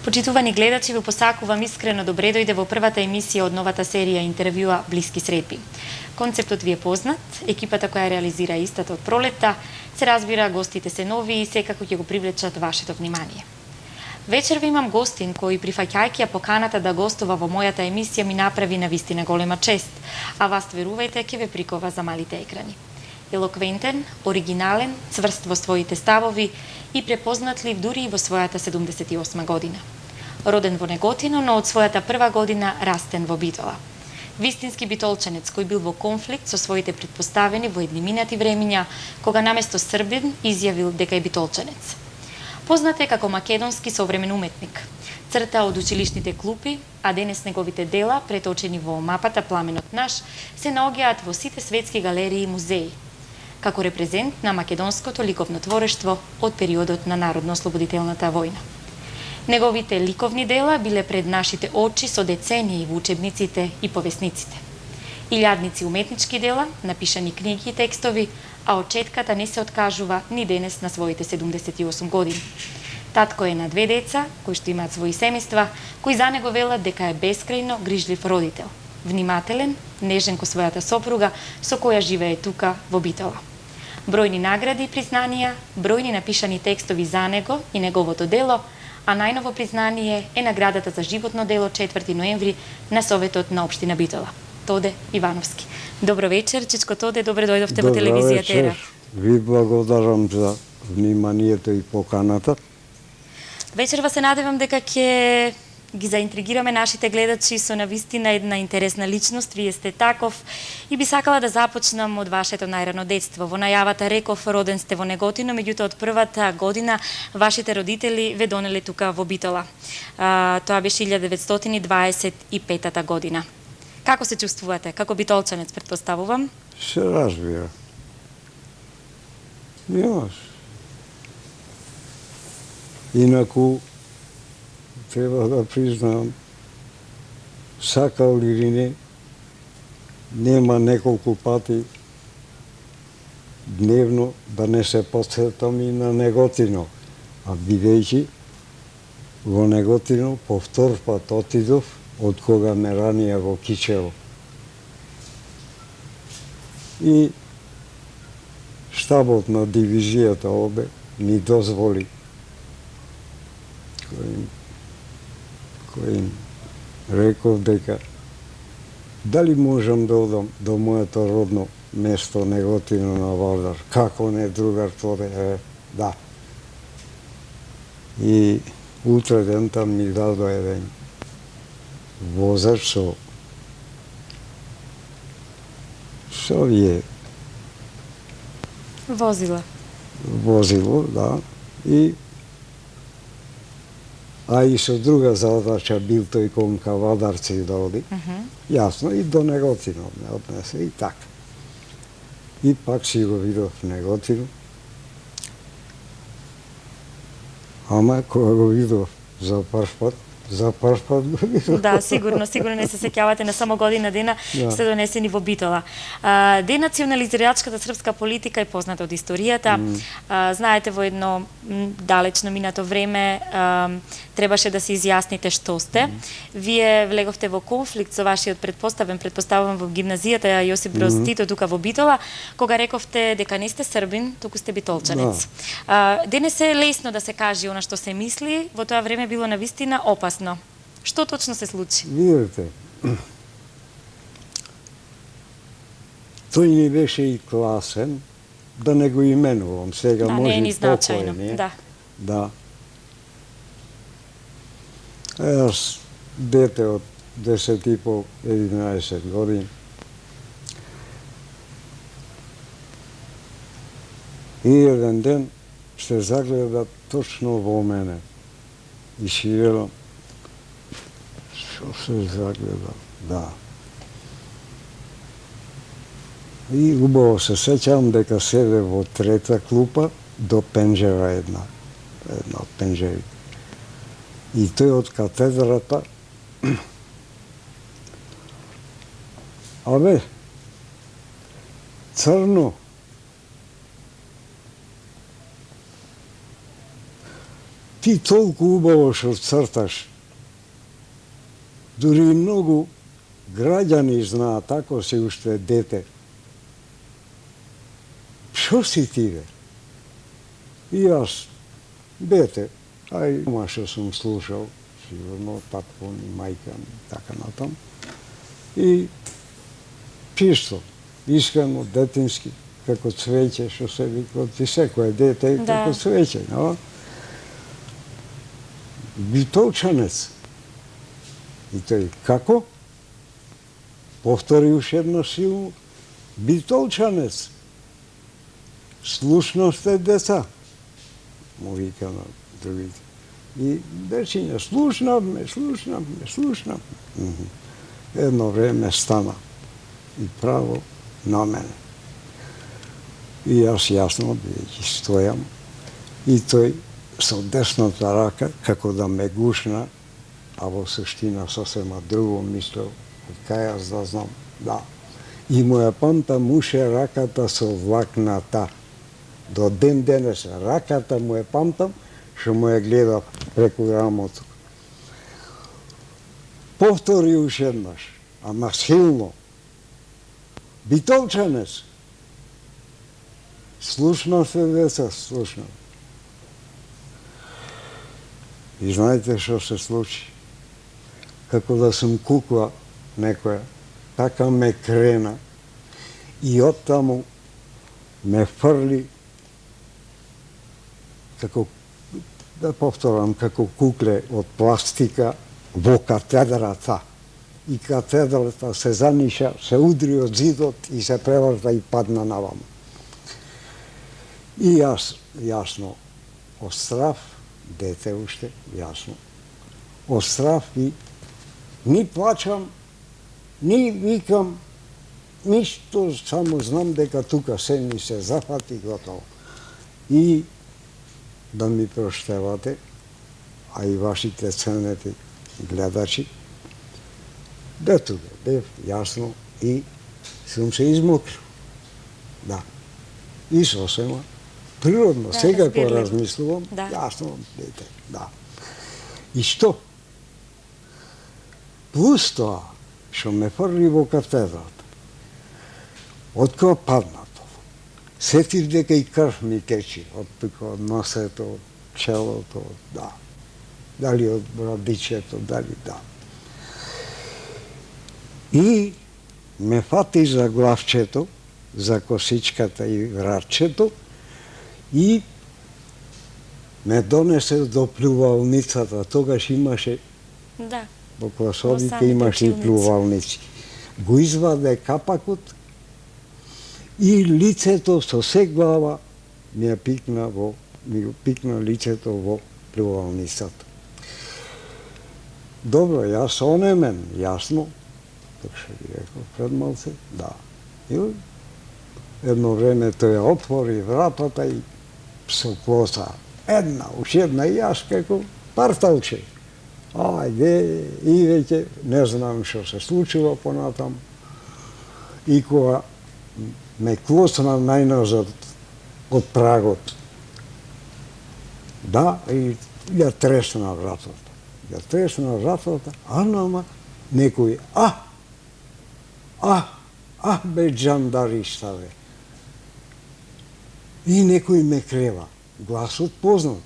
Почитувани гледачи, ви посакувам искрено добре дојде во првата емисија од новата серија интервјуа Блиски средби. Концептот ви е познат, екипата која реализира истата од пролетта, се разбира, гостите се нови и секако ќе го привлечат вашето внимание. Вечерва имам гостин кој, прифаќајќи ја поканата да гостува во мојата емисија, ми направи навистина голема чест, а вас, верувајте, ќе ве прикова за малите екрани. Елоквентен, оригинален, цврст во своите ставови и препознатлив дури и во својата 78 година. Роден во Неготино, но од својата прва година растен во Битола. Вистински битолченец кој бил во конфликт со своите претпоставени во едни минати времиња, кога наместо србин изјавил дека е битолченец. Познат е како македонски современ уметник. Црта од училишните клупи, а денес неговите дела, преточени во мапата Пламенот наш, се наоѓаат во сите светски галерии и музеи, како репрезент на македонското ликовно творештво од периодот на Народно-ослободителната војна. Неговите ликовни дела биле пред нашите очи со децении во учебниците и повесниците. Илјадници уметнички дела, напишани книги и текстови, а од четката не се откажува ни денес на своите 78 години. Татко е на 2 деца, кои што имаат своји семејства, кои за него велат дека е бескрајно грижлив родител, внимателен, нежен ко својата сопруга, со која живее тука во Битола. Бројни награди и признанија, бројни напишани текстови за него и неговото дело, а најново признание е наградата за животно дело 4 ноември на Советот на општина Битола. Тоде Ивановски. Добро вечер, Чичко Тоде, добре дојдовте во телевизија Тера. Ви благодарам за вниманието и поканата. Вечерва се надевам дека ќе ги заинтригираме нашите гледачи со навистина една интересна личност. Вие сте таков и би сакала да започнам од вашето најрано детство. Во најавата реков роден сте во Неготино, меѓутоа од првата година вашите родители ве донеле тука во Битола. Тоа беше 1925 година. Како се чувствувате? Како битолчанец, претпоставувам? Се разбира. Немаш. Инаку, треба да признам, сакал или не, нема неколку пати дневно да не се подсетам и на Неготино. А бидејќи во Неготино по втор пат отидов, од кога ме ранија во Кичево. И штабот на дивизијата обе ми дозволи кој реков дека дали можам да одам до моето родно место Неготино на Вардар. Како не, другар Тоде? Да. И утре ден там ми дадо еден возач со овие возило, да, и и со друга задача бил тој кон Кавадарци да оди. Јасно, и до Неготино ме однесе и така. И пак си го видов Неготино. Ама кога го видов за прв пат го видов. Да, сигурно не се сеќавате на само година дена сте донесени во Битола. Денационализирачката српска политика е позната од историјата. Знаете, во едно далечно минато време требаше да се изјасните што сте. Вие влеговте во конфликт со вашиот предпоставам во гимназијата Јосип Броз Тито тука во Битола, кога рековте дека не сте србин, туку сте битолчанец. Денес е лесно да се каже она што се мисли, во тоа време било навистина опасно. Што точно се случи? Видите, тој не беше и класен, да не го именувам сега, да, може не е ни и значајно. покоен, Да. Да. Јас дете од 10,5-11 години. И еден ден се загледа точно во мене. И си велам, што се загледа, да. И убаво се сеќавам дека седе во трета клупа до пенџера една од пенџерите. И тој од катедрата, абе, црно, ти толку убаво што црташ. Дури и многу граѓани знаат, ако си уште дете. Што си ти, бе? И јас, дете, ај, ма што сум слушал, сигурно, татко ми, мајка ми, така натам. И чисто, искрено, детински, како цвеќе, што се вика, ти секој дете е како цвеќе, но? Битолчанец. И тој, како? Повтори уште едно силно, битолчанец. Слушно сте, деца, му вика на другите. И дечиња, слушнавме. Едно време стана и право на мене. И јас јасно, бидејќи стојам, и тој со десната рака, како да ме гушна, а во суштина сосема друго мислел, кај јас да знам, да. И му ја памтам уште раката со влакната. До ден денес раката му ја памтам, што му ја гледав преку рамото. Повтори уште еднаш, ама силно. Битолчанец. Слушнав се, деца, слушнав. И знаете што се случи? Како да сум кукла некоја, така ме крена и оттаму ме фрли како, да повторам, како кукле од пластика во катедрата. И катедрата се заниша, се удри од зидот и се преврта и падна наваму. И јас, јасно, од страв, дете уште, јасно, од страв и ни плачам, ни викам, ништо, само знам дека тука се ни се зафати готово. И да ми проштевате, а и вашите ценети гледачи, да тука бев јасно и сум се измокрил. Да. И сосема природно, да, сега кога размислувам, да. јасно, дете, да. И што? Плюс тоа, што ме фрли во катедрата, од кога паднато, сетив дека и крв ми течи, од тука, од носето, од челото, да. Дали од брадичето, дали да. И ме фати за главчето, за косичката и вратчето, и ме донесе до плувалницата. Тогаш имаше, да, во класовите имаше и плувалници. Го изваде капакот и лицето со се глава ми го пикна лицето во плувалницата. Добро, јас онемен, јасно, така што ги реков пред малце, да. И едно време тој ја отвори вратата и со коса. Уште една и јас како парталче. Ајде, и веќе не знам што се случило понатам. И кога ме клосна најназад од прагот, да, и ја тресна вратата. А нама некој, бе джандариста, бе. И некој ме крева. Гласот познат.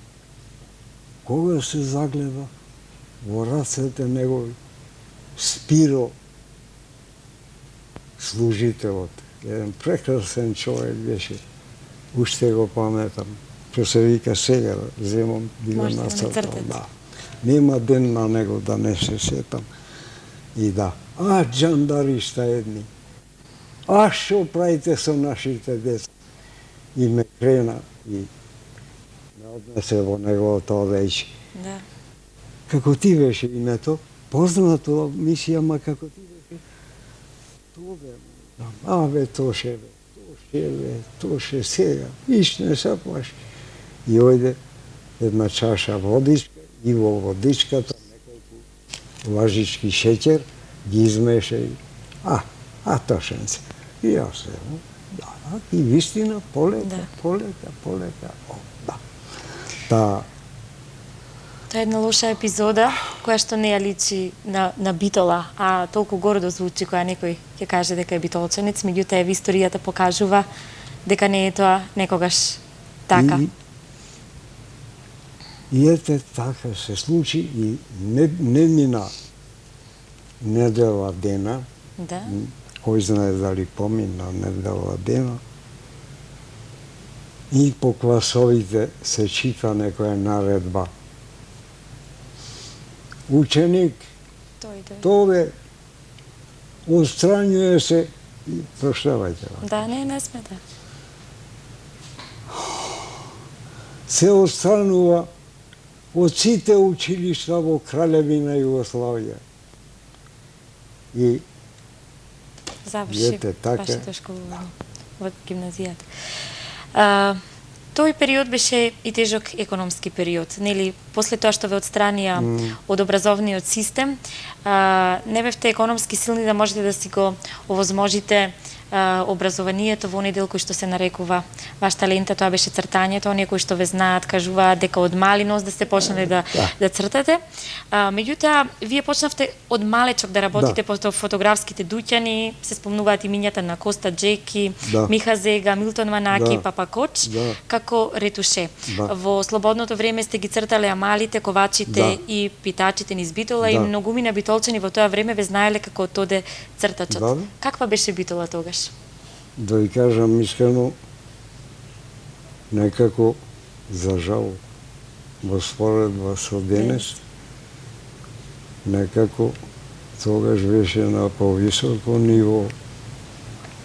Кога се загледа во рацете негови, Спиро, служителот, еден прекрасен човек беше, уште го паметам, што се вика сега, земам да го нацртам. Да. Нема ден на него да не се сетам. И да, джандариста едни. Што правите со нашите деца? И ме крена и ме однесе во неговото одејче. Да. Како ти беше името, познато мисија, ма како ти беше, Тоше сега, иш не се плаши. И ојде една чаша водичка и во водичката неколку лажички шеќер ги измеша и Тошенце. И јас се, да, и вистина полека, да. Тоа е една лоша епизода, која што не ја личи на Битола, а толку гордо звучи која некој ќе каже дека е битолчанец, меѓутоа еви историјата покажува дека не е тоа некогаш така. И ете така се случи и не мина недела дена, Да. кој знае дали помина недела дена, и по класовите се чита некоја наредба. Ученик, тоде, отстранјуе се, и проштавајте. Да, не смета. Се отстранува од сите училишта во Кралевина Југославија. И заврши така вашето школување во гимназијата. Тој период беше и тежок економски период, нели? После тоа што ве отстранија од образовниот систем, не бевте економски силни да можете да си го овозможите образованието во оние дел кој што се нарекува ваш талента, тоа беше цртањето. Оние кои што ве знаат кажуваат дека од мали нос да сте почнале да цртате. Меѓутоа, вие почнавте од малечок да работите по фотографските дуќани, се спомнуваат имињата на Коста Джеки, Миха Зега, Милтон Манаки, Папа Коч, како ретуше. Во слободното време сте ги цртале амалите, ковачите и питачите низ Битола и многумина битолчани во тоа време ве знаеле како Тоде цртачот. Каква беше Битола тогаш? Да ви кажам искрено, некако, за жал, во споредба со денес, некако тогаш беше на повисоко ниво.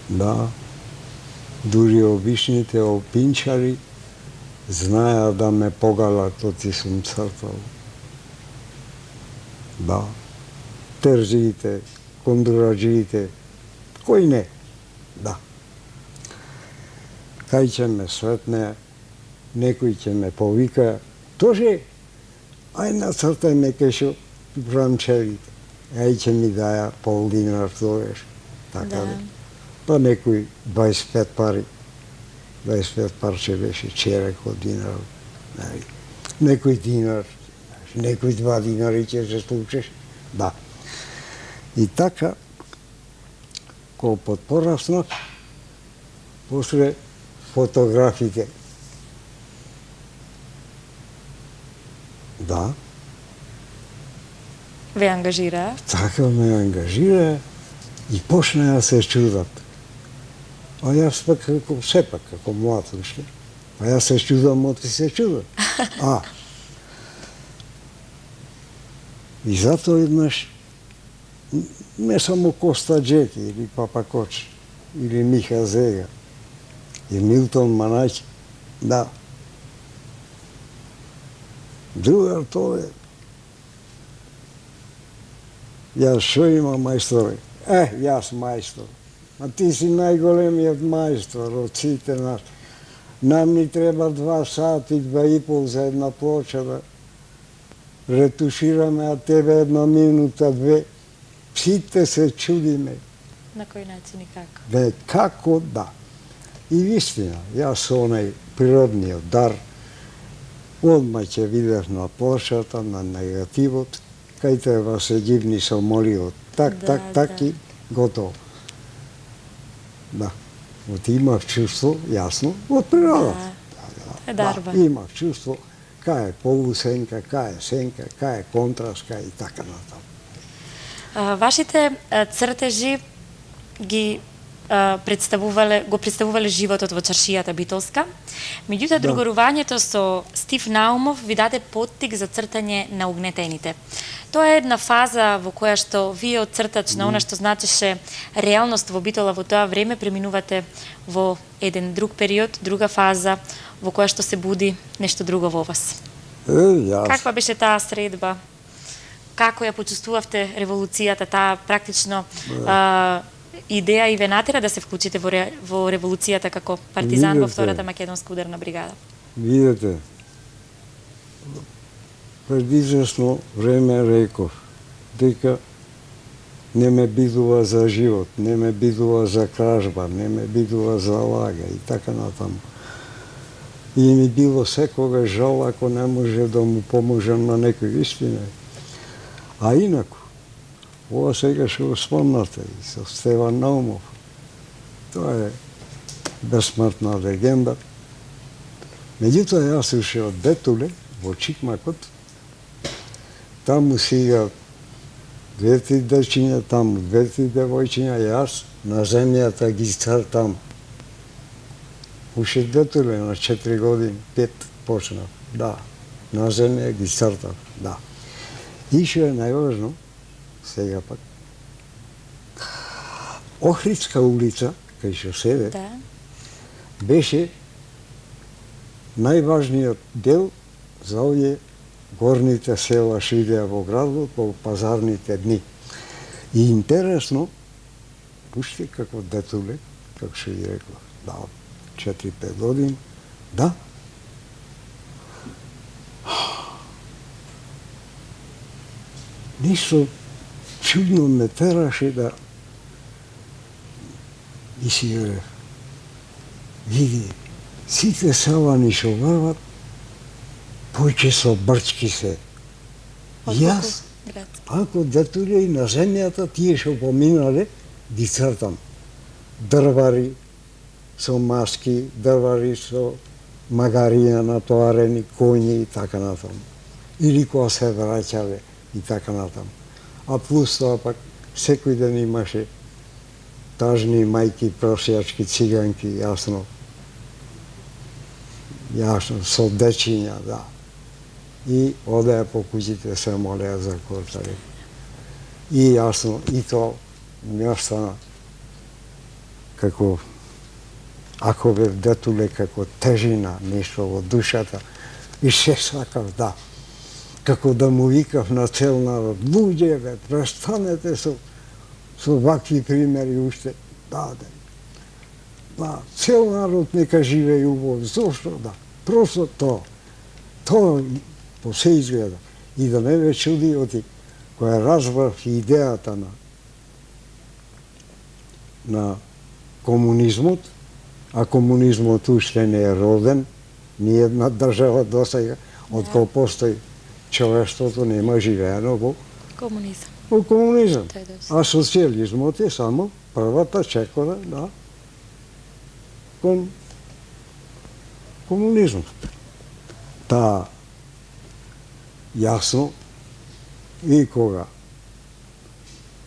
Да, дури обичните опинчари знаеа да ме погалат оти сум цртал. Да, терзиите, кондураджиите, кој не? Да. Кај ќе ме светне, некој ќе ме повика, тоже, ај нацртај ме кај рамчевите. Ај ќе ми даја пол динар тогаш. Така да. Па некој 25 пари, 25 парче беше черек од динар. Некој динар, некој 2 динари ќе се случиш. Да. И така, кога подпораснав, после фотографите. Да. Ве ангажираа? Така ме ангажира и почна да се чудат. А јас пак како сепак, како млад уште. А јас се чудам, оти се чудат. И затоа еднаш не само Коста Джеки или Папа Коч, или Миха Зега, и Милтон Манаки, да. Другар тоа е. Јас шо има мајсторе? Јас мајстор. А ти си најголемиот мајстор од сите нас. Нам ни треба 2 сати, 2,5 за една плоча да ретушираме, а тебе 1 минута, 2. Сите се чудиме. На кој начин и како? Бе, како да. И вистина, јас со онај природниот дар, одма ќе видев на плошата, на негативот, кај треба се гибни со моливот. Так и готово. Да. Вот имав чувство, јасно, од природата. Дарба. Имав чувство, кај е полусенка, кај е сенка, кај е контраст, кај и така натаму. Вашите цртежи го представувале животот во чаршијата битолска. Меѓутоа, другорувањето со Стив Наумов ви даде поттик за цртање на угнетените. Тоа е една фаза во која што вие од цртач на она што значеше реалност во Битола во тоа време преминувате во еден друг период, друга фаза во која што се буди нешто друго во вас. Каква беше таа средба? Како ја почувствувавте револуцијата, таа практично идеја и ве натера да се вклучите во револуцијата како партизан во втората македонска ударна бригада? Видете, пред известно време реков дека не ме бидува за живот, не ме бидува за кражба, не ме бидува за лага и така натаму. И ми било секогаш жал ако не може да му поможам на некој истина. А инаку, ова сега што го спомнате и со Стеван Наумов, тоа е безсмртна легенда. Меѓутоа, јас уште од детуле, во Чикмакот, таму сега двете дечиња, таму двете девојчиња, јас на земјата ги цртам. Уште детуле, на 4 години, 5 почнав, да. На земја ги цртав, да. И што е најважно, сега пак, Охридска улица, кај што седе, Да. беше најважниот дел за овие горните села што идеа во градот во пазарните дни. И интересно, уште како детуле, како што ги рекла, да, 4-5 години, да, ништо чудно ме тераше да и си види, сите села што врват, поќе со брчки се. Јас, ако детуле и на земјата, тие што поминале, ги цртам. Дрвари со маски, дрвари со магарија натоарени, коњи и така натаму. Или кога се враќале и така натаму. А плюс тоа пак, секој ден имаше тажни мајки, просијачки, циганки, јасно, со дечиња, да. И одеа по куќите се молеа за кортари. И јасно, и тоа ми остана како, ако бев детуле, како тежина, нешто во душата. И се сакав, да, како да му викав на цел народ, луѓе, бе, престанете со вакви примери уште. Да, да, цел народ нека живее убаво. Зошто? Да, просто тоа. Тоа по се изгледа. И да не ме чуди оти, која разбрав идејата на комунизмот, а комунизмот уште не е роден, ни една држава досега, од кога постои човештвото нема живеено во Комунизам. во комунизам. Тоа е доста. А социјализмот е само првата чекора на комунизмот. Та јасно и кога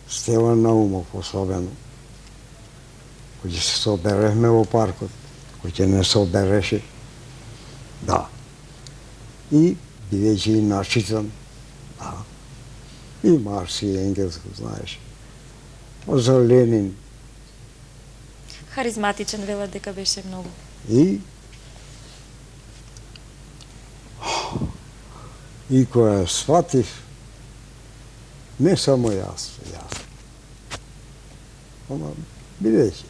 Стеван Наумов особено, кој се соберевме во паркот, кој ќе не собереше, да. И бидејќи и начитан, да. И Маркс и Енгелс го знаеш. А за Ленин Харизматичен, велат дека беше многу. И која сватив, не само јас, ама бидејќи,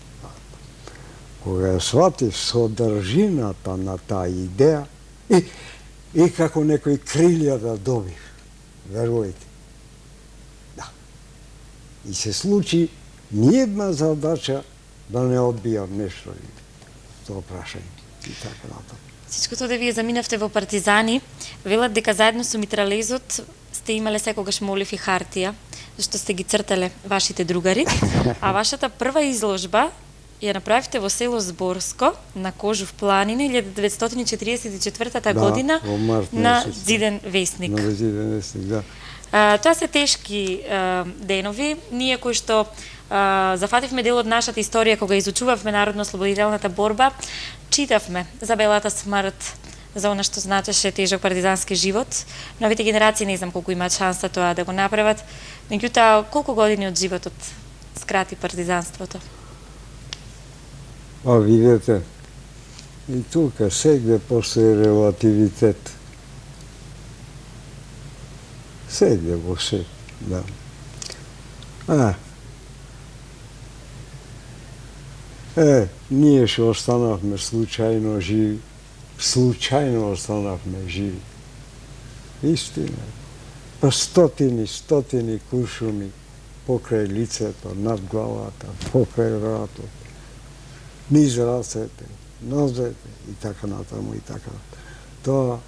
кога ја сватив содржината на таа идеја, и како некој крилја да добив, верувајте. Да. И се случи ниједна задача да не одбијам нешто тоа прашање и така натаму. Всичкото да вие заминавте во партизани, велат дека заедно со митралезот сте имале секогаш молив и хартија, зашто сте ги цртале вашите другари, а вашата прва изложба ја направивте во село Зборско на Кожув планина 1944 година на Зиден весник. На Зиден весник, да. Тоа се тешки денови. Ние кои што зафативме дел од нашата историја кога изучувавме народно-ослободителната борба, читавме за белата смрт, за она што значеше тежок партизански живот. Новите генерации не знам колку имаат шанса тоа да го направат. Меѓутоа, колку години од животот скрати партизанството? А видете, и тука сегде постои релативитет. Сегде во се, да. Ние што останавме случајно живи, случајно останавме живи. Истина. Па стотини куршуми покрај лицето, над главата, покрај вратот, низ рацете, назад и така натаму и така. Тоа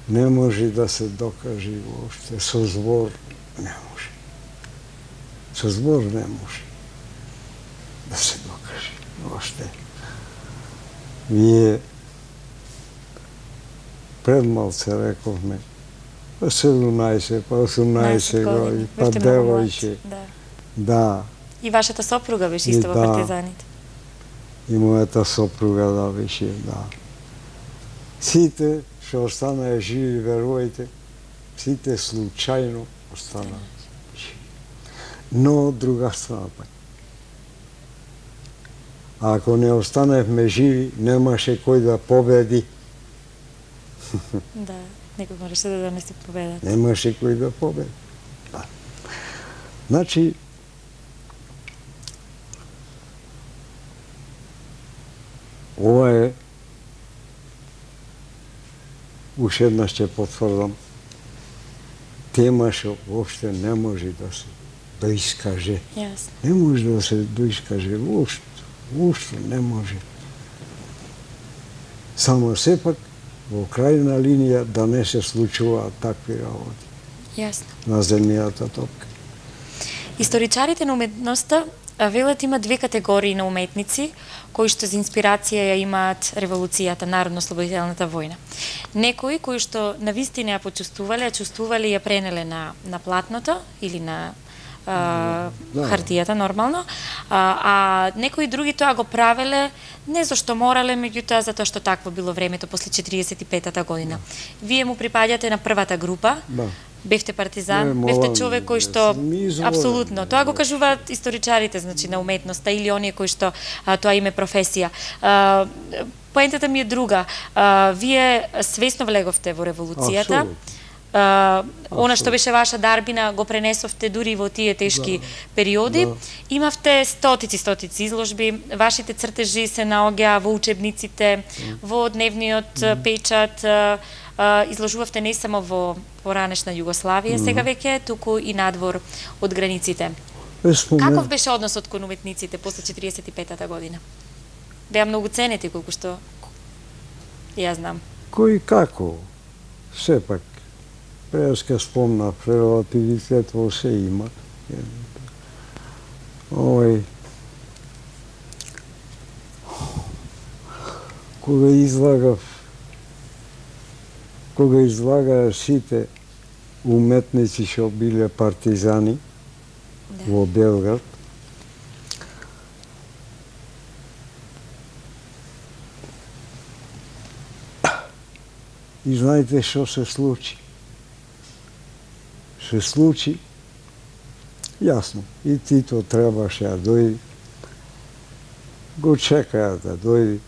не може да се докаже воопште со збор, не може. Со збор не може да се докаже воопште. Вие пред малце рековме, па 17, па 18 години, па девојче. Да. И вашата сопруга беше исто во партизаните? И мојата сопруга да беше, да. Сите што останаа живи, верувајте, сите случајно останаа живи. Но од друга страна пак. Ако не останевме живи, немаше кој да победи. Да, некој можеше да донесе победата. Немаше кој да победи. Да. Значи, ова е, уште еднаш ќе потврдам, тема што воопште не може да се доискаже. Јасно. Не може да се доискаже воопште. Воопште не може. Само сепак, во крајна линија да не се случуваат такви работи. Јасно. На земјата топка. Историчарите на уметноста велат има две категории на уметници кои што за инспирација ја имаат револуцијата, народно-ослободителната војна. Некои кои што навистина ја почувствувале, ја чувствувале и ја пренеле на платното или на хартијата нормално, а некои други тоа го правеле не зашто морале, меѓутоа затоа што такво било времето после 45-та година. Вие му припаѓате на првата група. Бевте партизан, бевте човек кој што апсолутно, тоа го кажуваат историчарите, значи на уметноста или оние кои што тоа им е професија. Поентата ми е друга. Вие свесно влеговте во револуцијата. Она што беше ваша дарбина го пренесовте дури во тие тешки периоди. Имавте стотици изложби, вашите цртежи се наоѓаа во учебниците, во дневниот печат, изложувавте не само во поранешна Југославија, сега веќе туку и надвор од границите. Каков беше односот кон уметниците после 45-та година? Беа многу ценети, колку што ја знам. Кој како? Сепак, преска спомнав, релативитет во се има. Кога излагаа сите уметници што биле партизани во Белград, и знаете што се случи? Се случи, јасно, и Тито требаше да дојде, го чекаја да дојде,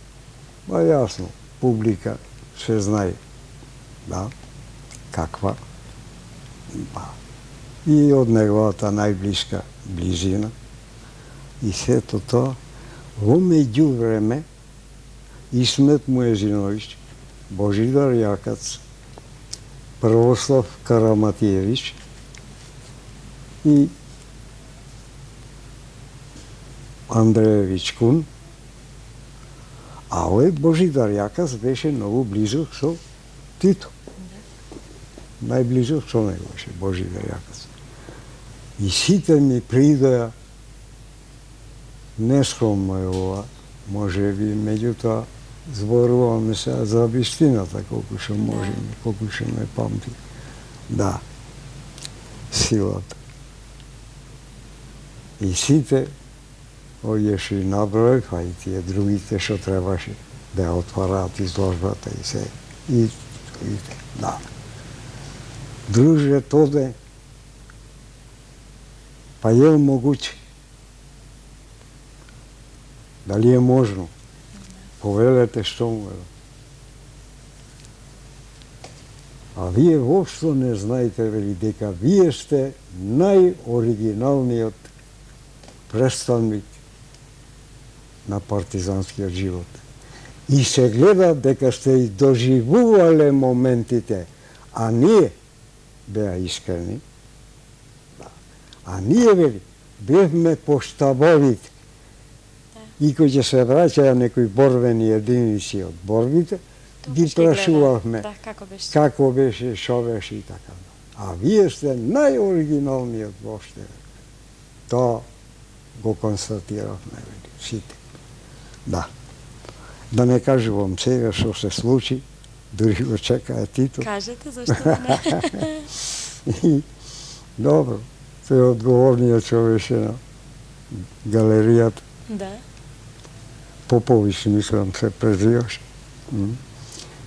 ба јасно, публика се знае, да, каква, ба, и од неговата најблиска близина, и сето тоа, во меѓувреме, Исмет Муезиновиќ, Божидар Јакац, Православ Караматиевиќ и Андреевиќ Кун, а овој Божидар Јакац беше многу близок со Тито. Најблизок со него беше Божидар Јакац. И сите ми придоја, нескромно е ова, може би, меѓутоа, зборуваме се за вистината, колку што можеме, колку што ме памти. Да, силата. И сите, овие што и набројав, а и тие другите што требаше да ја отвараат изложбата и се. И да. Друже, тоде, па е могуќе? Дали е можно? Повелете што му е. А вие воопшто не знаете, вели, дека вие сте најоригиналниот представник на партизанскиот живот. И се гледа дека сте и доживувале моментите, а ние беа искрени. А ние, вели, бевме поштабовите. И кој ќе се враќаја некои борбени единици од борбите, ги прашувавме како беше, шо беше и така. А вие сте најоригиналниот воопште. Тоа го констатиравме сите. Да. Да не кажувам сега што се случи, дури го чекае Тито. Кажете, зашто не? И, добро, тој е одговорниот човек на галеријата. Да. Попович, мислам, се презиваше.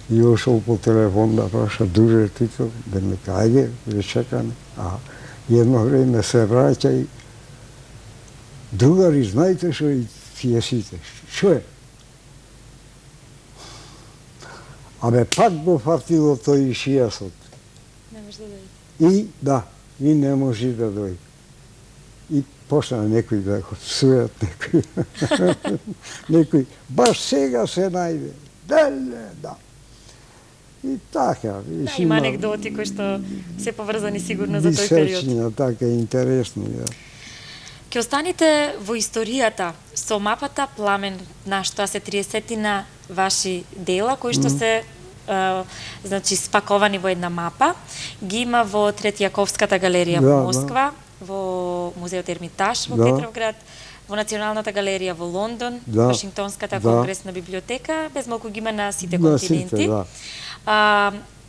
И ошол по телефон да праша, дуре Тито, да ме кајде, ве чекаме. А едно време се враќа и другари, знаете што и тие сите? Што е? Абе, пак го фатило тој и шијасот. Не може да дојде. И, да, и не може да дојде. И почна некои да го псујат, некои, баш сега се најде. Да. И така. Да, има анегдоти кои што се поврзани сигурно за тој период. Бисечни, така, интересни, да. Ке останете во историјата со мапата Пламен, на што се 30 ваши дела кои што се значи спаковани во една мапа, ги има во Третјаковската галерија во Москва, во музеот Ермитаж во Петровград, во Националната галерија во Лондон, Вашингтонската конгресна библиотека, без малку ги има на сите континенти.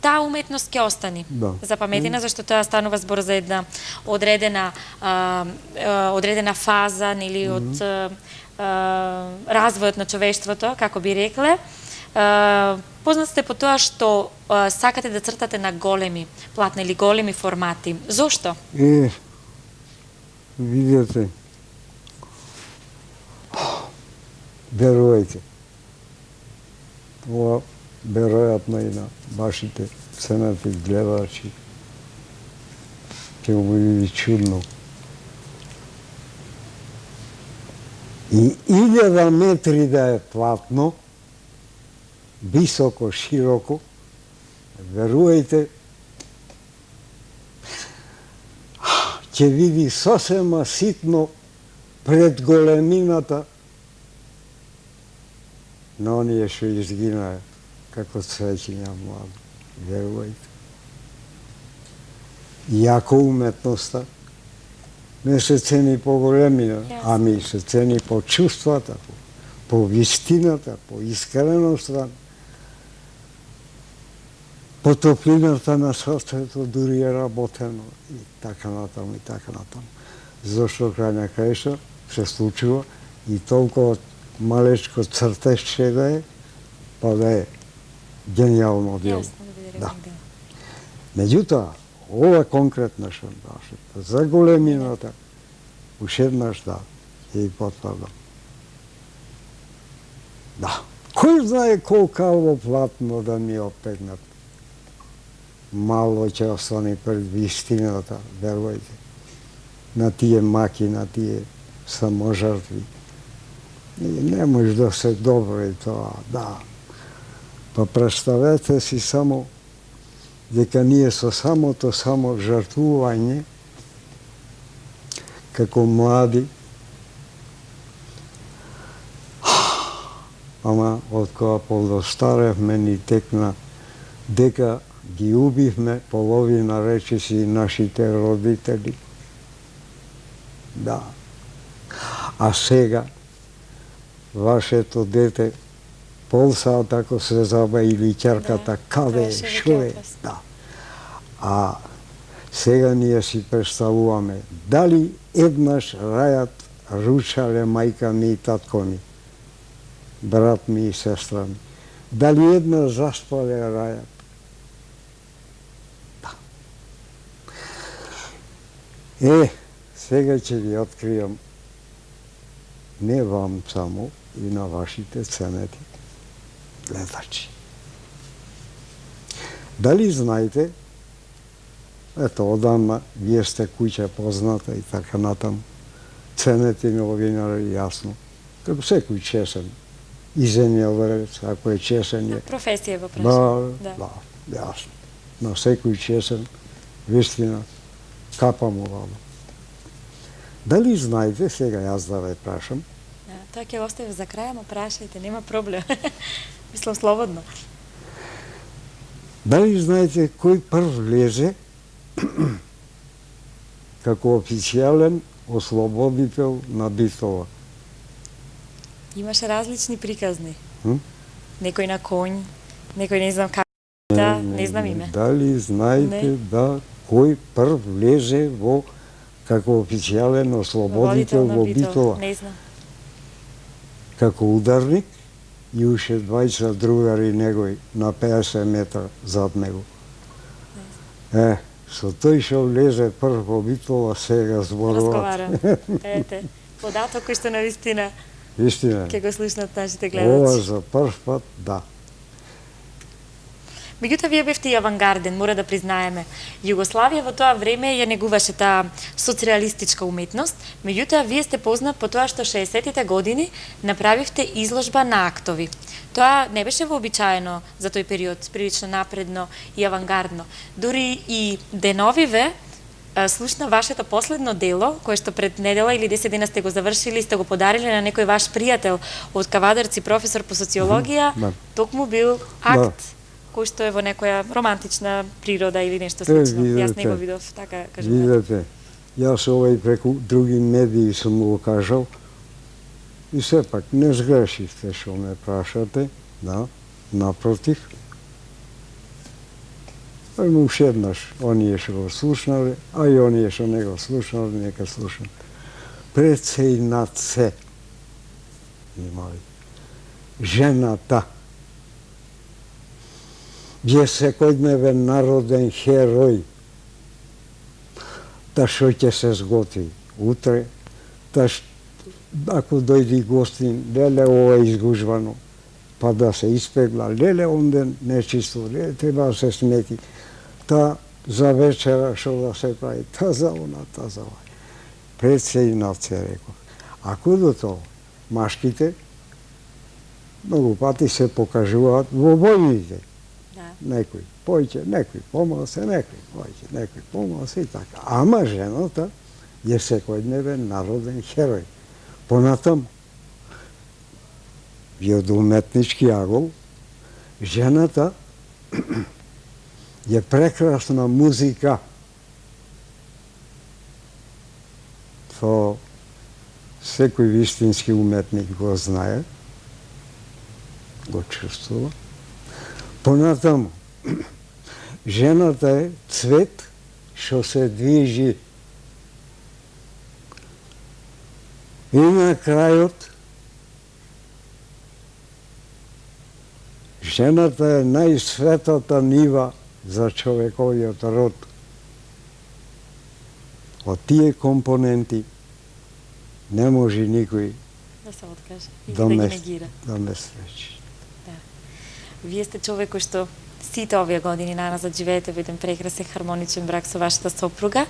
Таа уметност ќе остани запаметена, зашто тоа станува збор за една одредена фаза, нели, од развојот на човештвото, како би рекле. Познат сте по тоа што сакате да цртате на големи платна или големи формати. Зошто? Видете, верувајте, ова веројатно и на вашите ценати гледачи ќе му биде чудно. И 1000 метри да е платно, високо, широко, верувајте, ќе види сосема ситно пред големината на оние што изгинаа како цвеќиња млади. Верувајте. Иако уметноста не се цени по големина, ами се цени по чувствата, по вистината, по искреноста, по топлината на срцето, дури е работено и така натаму, и така натаму. Зошто крај на крајшта се случува и толку малечко цртешче да е, па да е генијално дело. Да. Меѓутоа, ова конкретно што баше, за големината, уште еднаш да, и потврдам. Да. Кој знае колкаво платно да ми опегнат? Мало ќе остане пред вистината, верувајте. На тие маки, на тие саможртви. Не може да се добри тоа, да. Па представете си само дека ние со самото жртвување, како млади, ама од кога подостаревме ни текна дека ги убивме половина речиси нашите родители. Да. А сега вашето дете пол сат ако се заба или ќерката, каде е, шо е? Да. А сега ние си представуваме дали еднаш рајат ручале мајка ми и татко ми, брат ми и сестра ми. Дали еднаш заспале рајат? Да. Сега ќе ви откријам не вам само и на вашите ценети гледачи. Дали знаете, ето одамна, вие сте куќа позната и така натаму, ценети новинари јасно, како секој чесен, и земјоверец, ако е чесен е... Професија го прашам. Да, јасно. На секој чесен, вистина, капа му вала. Дали знаете, сега јас да ве прашам, Тоа ќе го остави за крај, ама прашајте, нема проблем. Мислам слободно. Дали знаете кој прв влезе како официјален ослободител на Битола? Имаше различни приказни. Некој на конј, некој не знам како, не знам име. Дали знаете да кој прв влезе во како официјален ослободител во Битола? Не знам. Како ударник и уште 20 другари негови на 50 метра зад него. Со тој што влезе прв во Битола сега зборуват. Разговарам. Ете, податок кој што на вистина ќе го слушнат нашите гледачи. Ова за прв пат, да. Меѓутоа, вие бевте и авангарден, мора да признаеме. Југославија во тоа време ја негуваше таа соцреалистичка уметност, меѓутоа, вие сте познат по тоа што 60-тите години направивте изложба на актови. Тоа не беше вообичаено за тој период, прилично напредно и авангардно. Дури и деновиве слушна вашето последно дело, кое што пред недела или 10 дена сте го завршили и сте го подарили на некој ваш пријател од Кавадарци, професор по социологија, токму бил акт кој што е во некоја романтична природа или нешто слично. Јас не го видов, така кажувам. Видете, јас овај преку други медии сум го кажал и сепак не сгрешивте што ме прашате, да, напротив. Уште еднаш, оние што го слушнале, а и оние што не го слушнале, нека слушнат. Пред се и над се имали. Жената je секојдневен народен херој. Та што ќе се зготи утре, та ако дојди гостин, леле ова е изгужвано, па да се испегла, леле онден нечисто, леле треба да се смети, та за вечера што да се прави, та за она, та за ова. Пред се и над се реков. Ако до тоа, машките многу пати се покажуваат во војните. Некој појќе, некој помал се, некој појќе, некој помал се и така. Ама жената е секојдневен народен херој. Понатаму, и од уметнички агол, жената е прекрасна музика. То секој вистински уметник го знае, го чувствува. Понатаму, жената е цвет што се движи. И на крајот, жената е најсветата нива за човековиот род. Од тие компоненти не може никој да се откаже и да ги негира. Да ме сречи. Вие сте човек кој што сите овие години наназад живеете во еден прекрасен хармоничен брак со вашата сопруга.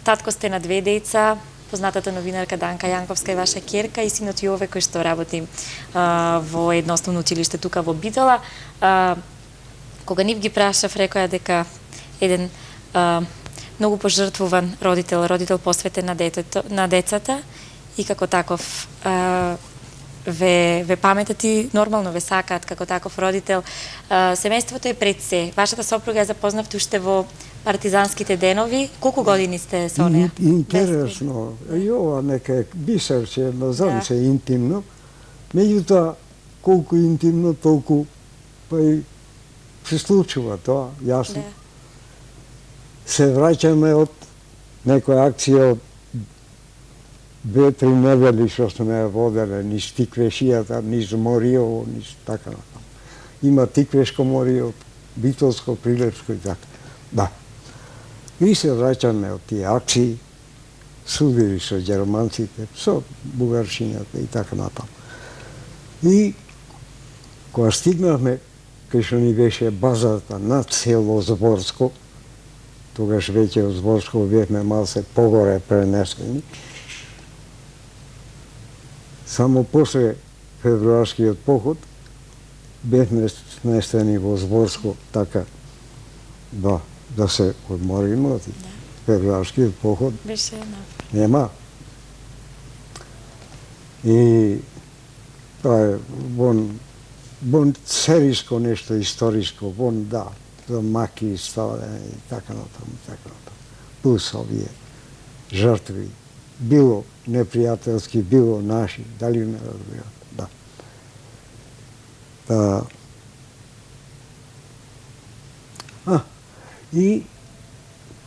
Татко сте на 2 деца, познатата новинарка Данка Јанковска и ваша ќерка и синот Јове кој што работи во едно основно училиште тука во Битола. Кога нив ги прашав, рекоа дека еден многу пожртвуван родител посветен на децата и како таков ве паметат и нормално ве сакаат како таков родител. Семејството е пред се. Вашата сопруга ја запознавте уште во партизанските денови. Колку години сте со неја? Интересно. И ова нека е бисерче, едно занче интимно. Меѓутоа, колку интимно, толку па и се случува тоа, јасно. Се враќаме од некоја акција од 2-3 недели што сме ја воделе, низ Тиквешијата, низ Мориово, низ така. Има Тиквешко Мориово, Битолско, Прилепско и така. Да. И се враќаме од тие акции, судили со германците, со бугарчињата и така натаму. И кога стигнавме кај што ни беше базата на село Зборско, тогаш веќе од Зборско бевме малце погоре пренесени, само после февруарскиот поход бевме сместени во Зборско, така да се одмориме од февруарскиот поход. Беше нема. И тоа е вон сериско нешто историско, вон да, за маки ставане и така натаму, така натаму. Плюс овие жртви, било непријателски, било наши, дали ме разбирате, да. И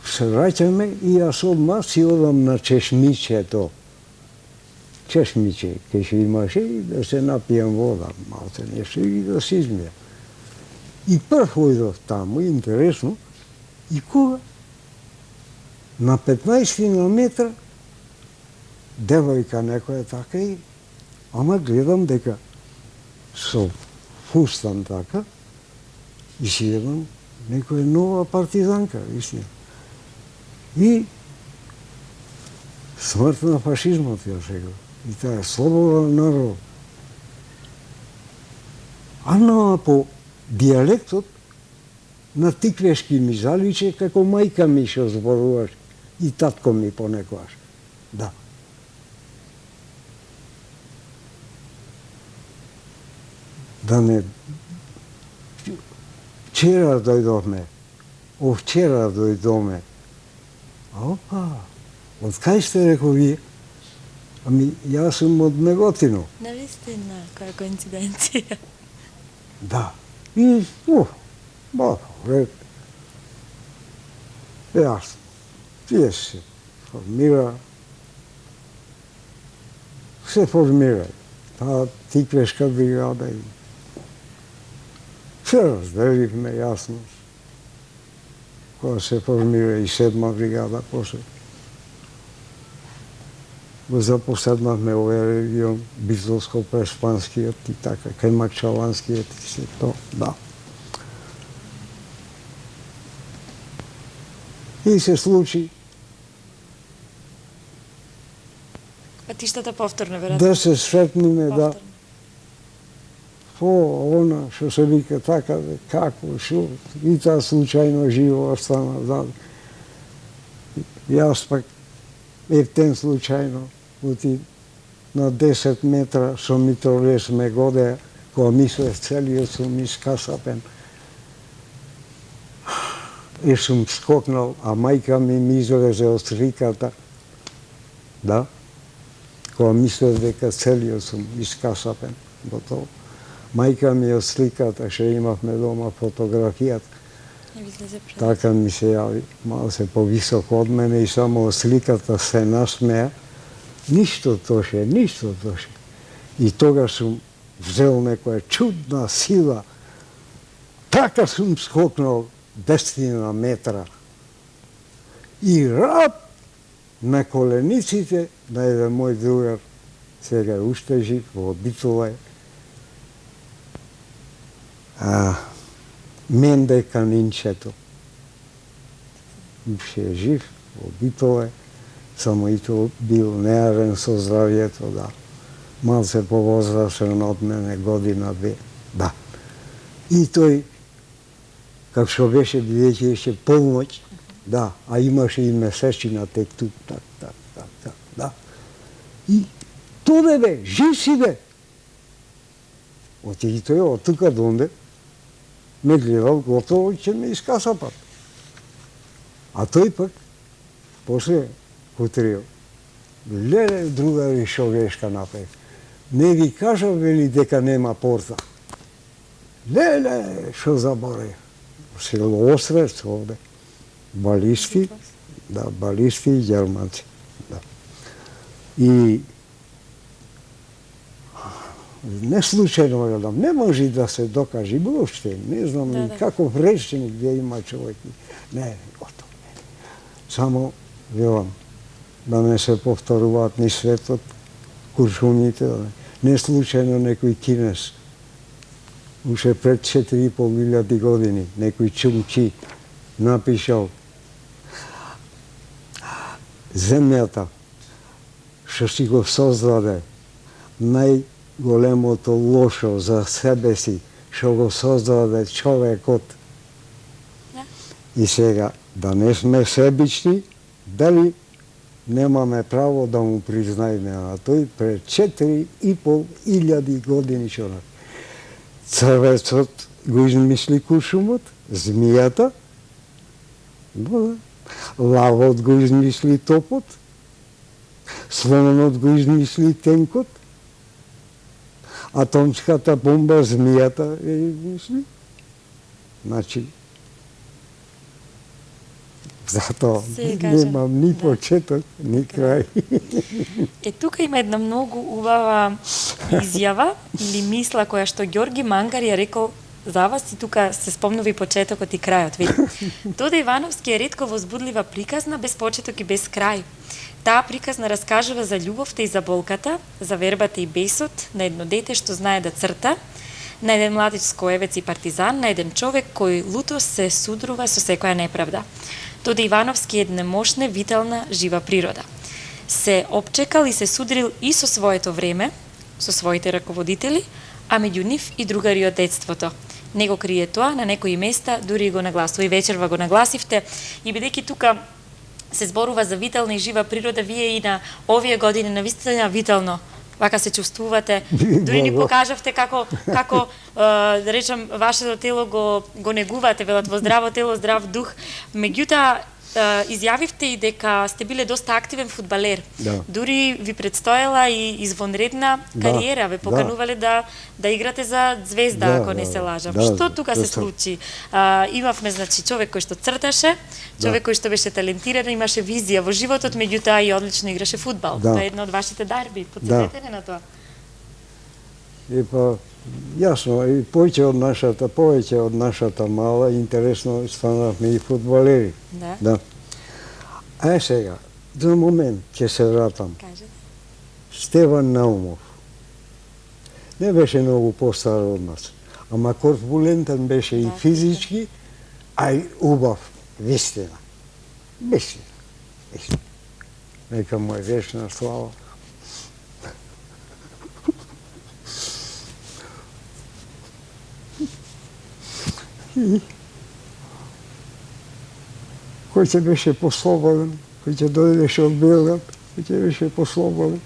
се враќаме и јас одма си одам на чешмичето. Чешмиче, кај што имаше и да се напијам вода, малце нешто и да се измија. И прв ојдов таму, интересно, и кога на 15 на метра девојка некоја така и ама гледам дека со фустан така и си едам некоја нова партизанка, вистина. И смрт на фашизмот, ја сега. И таа е слободен народ. Ана по дијалектот на тиквешки ми заличе како мајка ми што зборуваш и татко ми понекогаш. Да. Да не... Вчера дојдовме, овчера дојдоме. Опа, од кај сте, рекол вие? Ами, јас сум од Неготино. Навистина, која коинциденција. Да. И, рек, јасно. Тие се формира, се формира. Таа тиквешка бригада и се разделивме, јасно. Кога се формира и 7-ма бригада, после го запоседнавме овој регион, Битолско-Преспанскиот и така, кај Макчаланскиот и се то, да. И се случи Патиштата повторно, веројатно. да се сретнеме, да. Она што се вика така, како, шо, и таа случајно живо остана, да. Јас пак ефтен случајно, оти на 10 метра со митролес ме годе, кога мислев целиот сум искасапен. И сум скокнал, а мајка ми излезе од сликата, да, кога мислев дека целиот сум искасапен, готово. Мајка ми од сликата, што имавме дома фотографијата, така ми се јави, малце повисоко од мене и само од сликата се насмеа. Ништо тоше. И тогаш сум взел некоја чудна сила. Така сум скокнал 10 метра. И рап на колениците на еден мој другар, сега е уште жив, во Битола, Менде Канинчето. Уште е жив, во Битола, само и тоа бил неарен со здравието, да. Малце повозрасен од мене, година-две, да. И тој, како што беше, бидејќи еше полноќ, да, а имаше и месечина тек тук, так, да. И тоде бе, жив си бе. Оти тој, од тука донде, ме гледал готово и ќе ме искасапат. А тој пак, после утрио, леле, другари, шо грешка направи. Не ви кажа, вели, дека нема порта. Леле, шо заборев. Село Острец овде. Балисти, да, балисти и германци. Да. И не случајно велам, не може да се докаже воопште, не знам и каков речник где има човек. Не, готово. Само велам, да не се повторуваат ни светот, куршумите, не случајно некој кинес, уште пред 4.500 години, некој чумчи напишал земјата што си го создаде најголемото лошо за себе си, што го создаде човекот. И сега, да не сме себични, дали немаме право да му признаеме на тој пред 4.500 години чорак. Црвецот го измисли куршумот, змијата, лавот го измисли топот, слонот го измисли тенкот, атомската бомба змијата ја измисли. Значи, затоа немам ни почеток, ни крај. Тука има една многу убава изјава или мисла која што Ѓорги Мангар ја рекол за вас и тука се спомнува и почетокот и крајот. Дода Ивановски е ретко возбудлива приказна, без почеток и без крај. Таа приказна раскажува за љубовта и за болката, за вербата и бесот на едно дете што знае да црта, на еден младич скоевец и партизан, на еден човек кој луто се судрува со секоја неправда. Дода Ивановски е една мощна, витална, жива природа. Се обчекал и се судрил и со своето време, со своите раководители, а меѓу нив и другари од детството. Не го крие тоа, на некои места дури го нагласува. И вечерва го нагласивте, и бидејќи тука се зборува за витална и жива природа, вие и на овие години навистина витално вака се чувствувате. Дури ни покажавте како да речам вашето тело го негувате, велат во здраво тело, здрав дух. Меѓутоа изјавивте и дека сте биле доста активен фудбалер. Да. Дури ви предстоела и извонредна кариера, ве поканувале да играте за Звезда, ако не се лажам. Што тука се случи? Имавме, значи, човек кој што црташе, човек кој што беше талентиран, имаше визија во животот, меѓутоа и одлично играше фудбал. Тоа е едно од вашите дарби. Потсетете не на тоа. И па, јасно, и повеќе од нашата мала, интересно станавме и фудбалери. Да. А сега, за момент ќе се вратам. Стеван Наумов. Не беше многу постар од нас, ама корпулентен беше и физички, а и убав, вистина. Вистина. Нека му е вечна слава. Кој ќе беше послободен, кој ќе дојдеше од Белград, кој ќе беше послободен,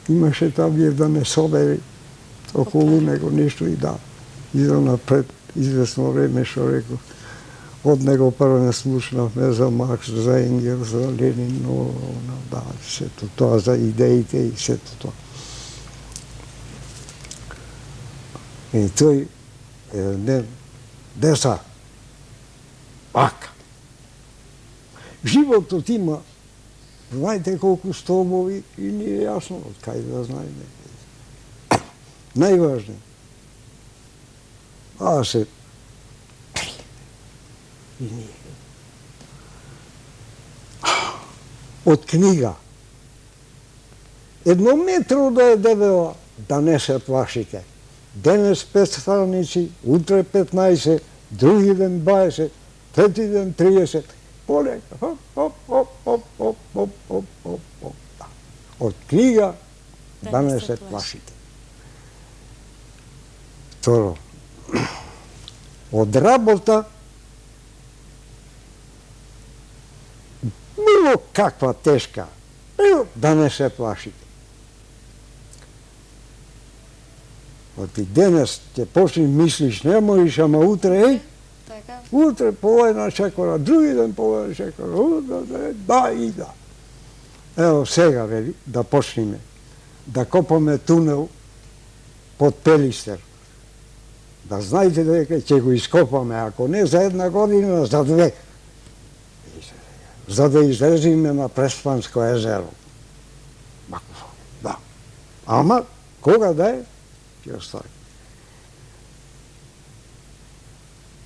имаше табиев да не собери околу него нешто и да иде напред известно време, што реков. Од него прво не слушнавме за Маркс, за Енгелс, за Ленин, но да, сето тоа за идеите и сето тоа. И тој деца, пак. Животот има, знаете колку столбови и не е јасно од кај да знаеме. Најважно. Се и ние. Од книга. Едно метро да е дебела, да не се плашите. Денес 5 страници, утре 15, други ден 20, трети ден 30, полека, Од книга да не се плашите. Второ, од работа, било каква тешка, да не се плашите. Оти денес ќе почнеш мислиш, не можеш, ама утре, утре половина чекора, други ден половина чекора, да и да. Ево сега, вели, да почнеме, да копаме тунел под Пелистер. Да знаете дека ќе го ископаме, ако не за една година, за 2. За да излеземе на Преспанско езеро. Да. Ама, кога да е, ќе остави.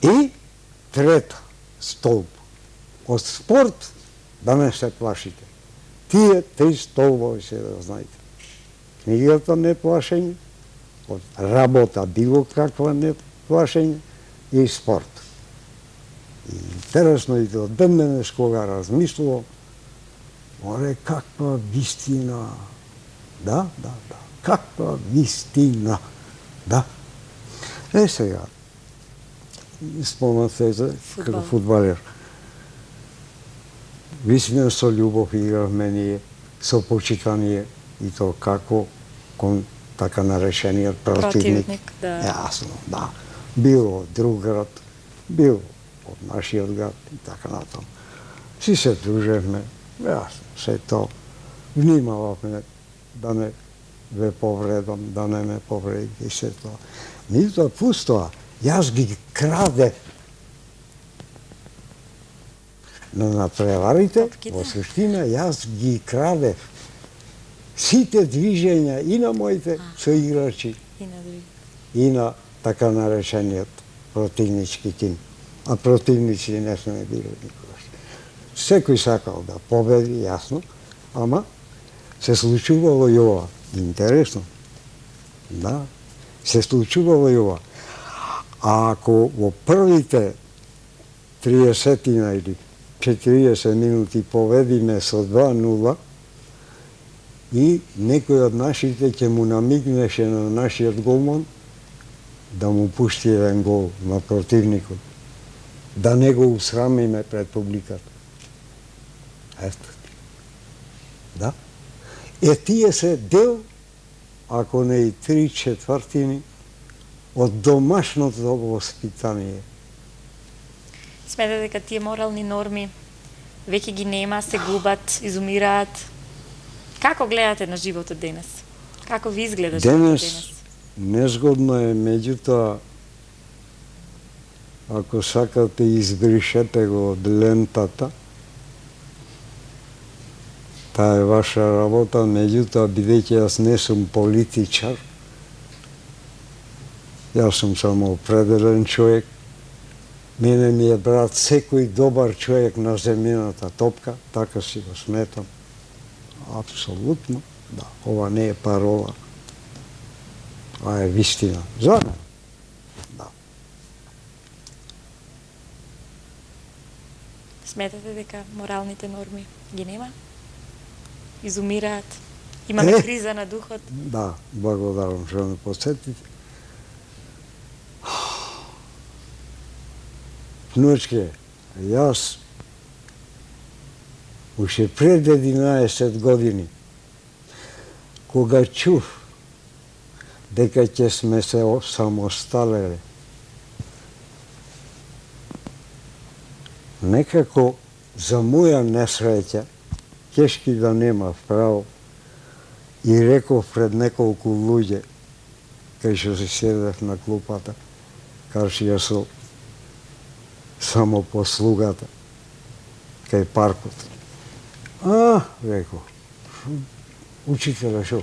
И трета столб. Од спорт да не се плашите. Тие 3 столбови се да знаете. Книгата не плашење, од работа било каква не плашење и спорт. И интересно и до ден денес кога размислувам, оре каква вистина. Да, каква вистина. Да. Сега, спомнате за како фудбалер. Вистина со љубов игравме ние. со почитание и то како кон така наречениот противник. Да. Јасно, да. Бил од друг град, бил од нашиот град и така натаму. Си се дружевме, јасно, се то. Внимававме да не ве повредам, да не ме повреди и се тоа. Меѓутоа, пустоа, јас ги крадев на преварите, во суштина, јас ги крадев сите движења и на моите соиграчи и на така наречениот противнички тим. А противници не сме били никогаш. Секој сакал да победи, јасно, ама се случувало и ова. Интересно. Да, се случувало и ова. А ако во првите 30 или 40 минути победиме со 2-0 и некој од нашите ќе му намигнеше на нашиот голман да му пушти еден гол на противникот, да не го усрамиме пред публиката. Ето. Да. Тие се дел, ако не и 3/4 од домашното воспитание. Сметате дека тие морални норми веќе ги нема, се губат, изумираат? Како гледате на животот денес? Како ви изгледа животот денес? Незгодно е, меѓутоа, ако сакате избришете го од лентата, таа е ваша работа, меѓутоа, бидејќи јас не сум политичар, јас сум само определен човек, мене ми е брат секој добар човек на земјината топка, така си го сметам. Апсолутно, да, ова не е парола, а е вистина. За мене, да. Сметате дека моралните норми ги нема? Изумираат? Имаме криза на духот? Да, благодарам што ме подсетите. Внучке, јас уште пред 11 години, кога чув дека ќе сме се самосталеле, некако за моја несреќа, кешки да нема право, и реков пред неколку луѓе, кај што се седев на клупата, кашија со самопослугата, кај паркот. Реков, учителе шо?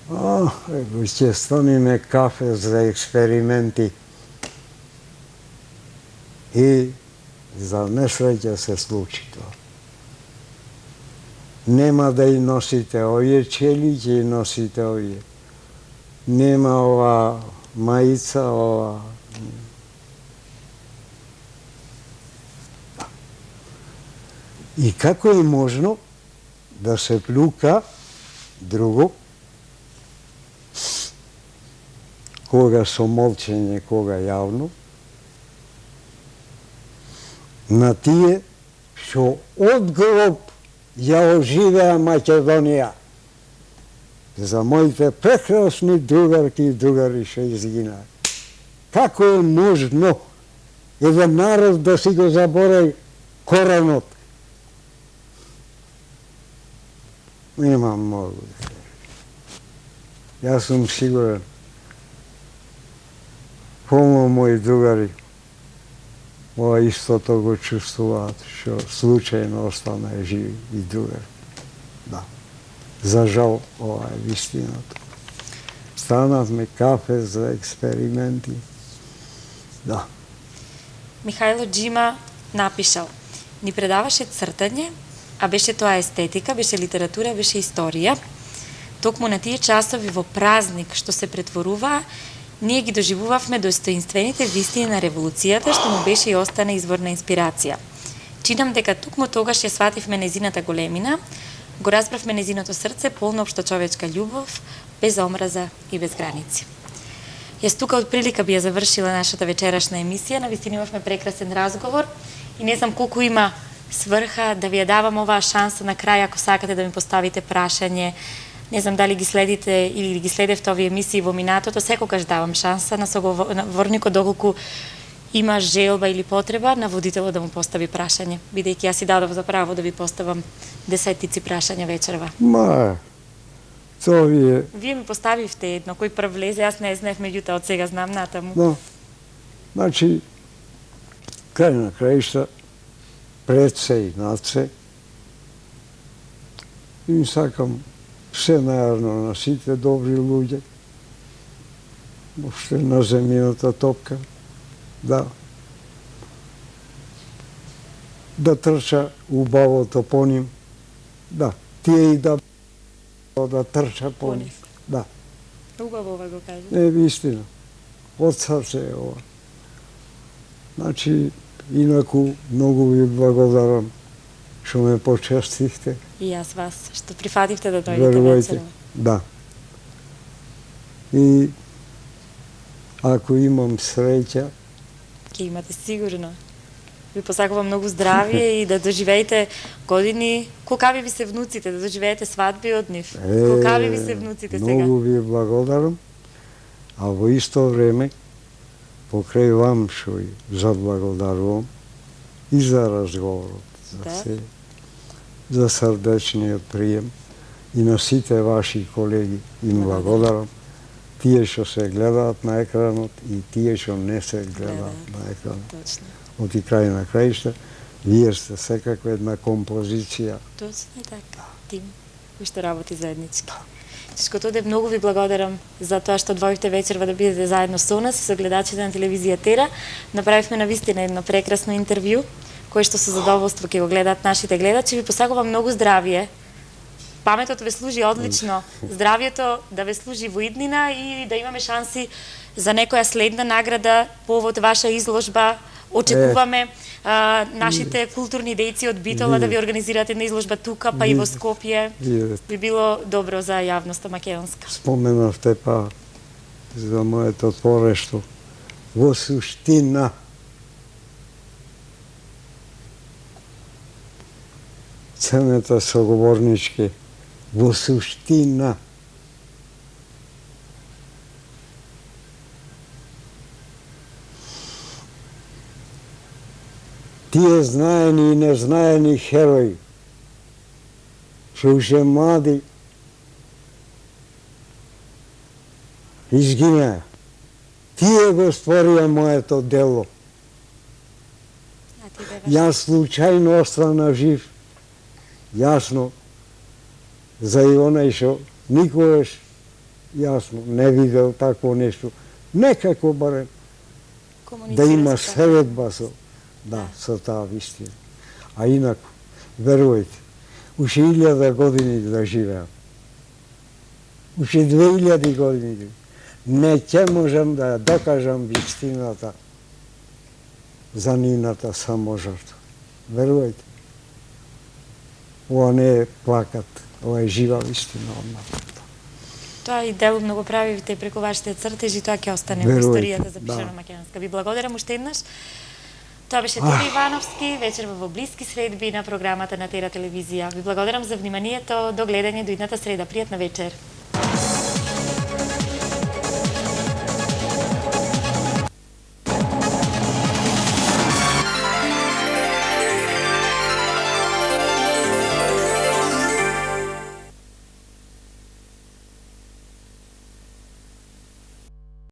Реков, ќе станиме кафе за експерименти. И за несреќа се случи тоа. Нема да и носите овие чели, ќе и носите овие. Нема ова мајца, ова... И како е можно да се плюка друго, кога со молчење, кога јавно, на тие што одгроб ја оживеа Македонија, за моите прекрасни другарки и другари што изгинаа. Како е можно еден народ да си го заборави коренот? Имам многу да кажам. Јас сум сигурен, полно мои другари ова истото го чувствуваат, што случајно останаа живи и другари. Да. За жал, ова е вистината. Станавме кафе за експерименти. Да. Михајло Џима напишал: ни предаваше цртање, а беше тоа естетика, беше литература, беше историја. Токму на тие часови во празник што се претворуваа, ние ги доживувавме достоинствените вистини на револуцијата, што му беше и остана извор на инспирација. Чинам дека токму тогаш ја свативме незината големина, го разбравме незиното срце, полно општочовечка љубов, без омраза и без граници. Јас тука од прилика би ја завршила нашата вечерашна емисија, навистина имавме прекрасен разговор и не знам колку има сврха да ви ја давам оваа шанса на крај ако сакате да ми поставите прашање. Не знам дали ги следите или ги следевте овие емисии во минатото, секогаш давам шанса на соговорникот доколку има желба или потреба на водителот да му постави прашање, бидејќи јас си дадов за право да ви поставам десетици прашања вечерва. Тоа ви е... Вие ми поставивте едно, кој прв влезе, јас не знаев, меѓутоа од сега знам натаму. Да. Значи, крај на краишта, пред се и над се, им сакам се најарно на сите добри луѓе, уште на земјината топка, да трча убавото по ним, да, тие и да трча по ним, да. Убаво ова го кажа. Не, вистина, од срце е ова. Значи, инаку, многу ви благодарам што ме почестихте. И јас вас, што прифативте да дојдете Верувајте, вечерва. да. И ако имам среќа, Ќе имате сигурно. Ви посакувам многу здравје и да доживеете години. Колкави ви се внуците, да доживеете свадби од нив. Колкави ви се внуците сега? многу ви благодарам, а во исто време, покрај вам што ви заблагодарувам и за разговорот, Да. за срдечниот прием и на сите ваши колеги им благодарам. Тие што се гледаат на екранот и тие што не се гледаат на екранот. Точно. Од и крај на краишта, вие сте секаква една композиција. Точно е така. Тим, кој што работи заеднички. Чешко Тоде, многу ви благодарам за тоа што одвоивте вечерва да бидете заедно со нас и со гледачите на телевизија Тера. Направивме навистина едно прекрасно интервју, кое што со задоволство ќе го гледаат нашите гледачи. Ви посакувам многу здравје. Паметот ве служи одлично. Здравјето да ве служи во иднина и да имаме шанси за некоја следна награда повод ваша изложба. Очекуваме нашите културни дејци од Битола да ви организираат една изложба тука, па и во Скопје. Би било добро за јавноста македонска. Споменавте па за моето творештво. Во суштина, цената соговорнички, во суштина, тие знаени и незнаени херои, што уште млади изгинаа. Тие го створија моето дело. Јас случајно остана жив. Јасно, за и онај што никогаш јасно не видел такво нешто. Некако барем да има средба со таа вистина. А инаку, верувајте, уште 1000 години да живеам. Уште 2000 години. Не ќе можам да ја докажам вистината за нината саможртва. Верувајте. Ова не е плакат, ова е жива вистина од напред. Тоа и дело многу правивте преку вашите цртежи, тоа ќе остане во историјата запишано македонска. Ви благодарам уште еднаш. Тоа беше Тоде Ивановски, вечерва во Блиски средби на програмата на Тера телевизија. Ви благодарам за вниманието, до гледање до идната среда. Пријатна вечер.